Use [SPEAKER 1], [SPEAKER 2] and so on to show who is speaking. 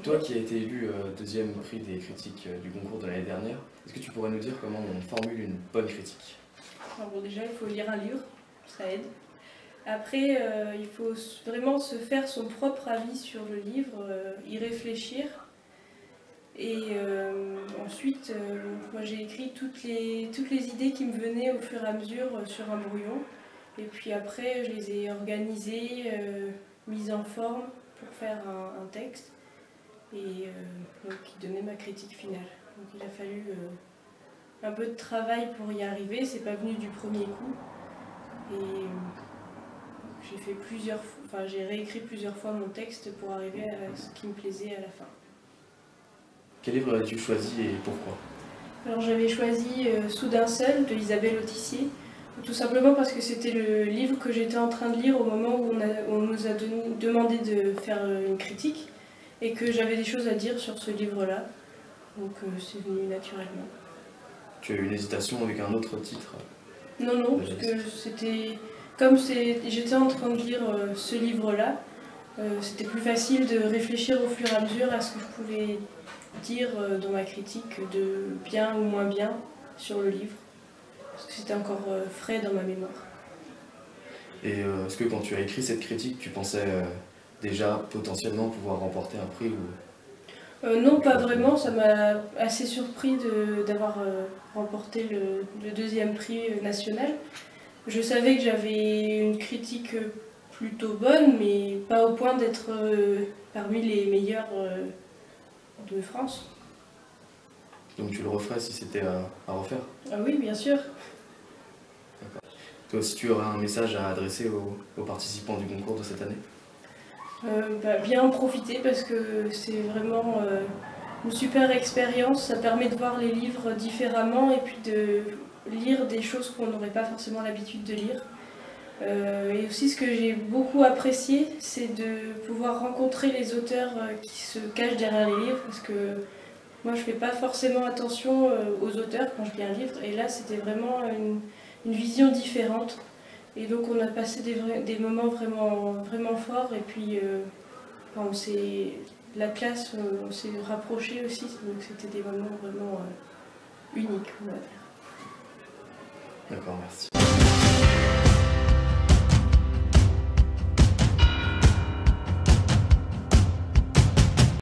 [SPEAKER 1] Toi qui as été élu deuxième prix des critiques du concours de l'année dernière, est-ce que tu pourrais nous dire comment on formule une bonne critique?
[SPEAKER 2] Alors bon, déjà, il faut lire un livre, ça aide. Après, il faut vraiment se faire son propre avis sur le livre, y réfléchir. Et ensuite, moi j'ai écrit toutes les idées qui me venaient au fur et à mesure sur un brouillon. Et puis après, je les ai organisées, mises en forme pour faire un texte. Et donc, qui donnait ma critique finale. Donc il a fallu un peu de travail pour y arriver, c'est pas venu du premier coup. Et j'ai réécrit plusieurs fois mon texte pour arriver à ce qui me plaisait à la fin.
[SPEAKER 1] Quel livre as-tu choisi et pourquoi?
[SPEAKER 2] Alors j'avais choisi Sous d'un seul de Isabelle Autissier, tout simplement parce que c'était le livre que j'étais en train de lire au moment où on nous a demandé de faire une critique et que j'avais des choses à dire sur ce livre-là, donc c'est venu naturellement.
[SPEAKER 1] Tu as eu une hésitation avec un autre titre?
[SPEAKER 2] Non, parce que j'étais en train de lire ce livre-là, c'était plus facile de réfléchir au fur et à mesure à ce que je pouvais dire dans ma critique de bien ou moins bien sur le livre, parce que c'était encore frais dans ma mémoire.
[SPEAKER 1] Et est-ce que quand tu as écrit cette critique, tu pensais déjà potentiellement pouvoir remporter un prix ou...
[SPEAKER 2] Non, pas vraiment, ça m'a assez surpris d'avoir remporté le deuxième prix national. Je savais que j'avais une critique plutôt bonne, mais pas au point d'être parmi les meilleurs de France.
[SPEAKER 1] Donc tu le referais si c'était à refaire?
[SPEAKER 2] Ah oui, bien sûr.
[SPEAKER 1] D'accord. Toi aussi, tu aurais un message à adresser aux participants du concours de cette année?
[SPEAKER 2] Bien en profiter parce que c'est vraiment une super expérience, ça permet de voir les livres différemment et puis de lire des choses qu'on n'aurait pas forcément l'habitude de lire. Et aussi ce que j'ai beaucoup apprécié, c'est de pouvoir rencontrer les auteurs qui se cachent derrière les livres, parce que moi je fais pas forcément attention aux auteurs quand je lis un livre, et là c'était vraiment une vision différente. Et donc on a passé des moments vraiment forts, et puis la classe, on s'est rapprochés aussi, donc c'était des moments vraiment uniques, on va dire.
[SPEAKER 1] D'accord, merci.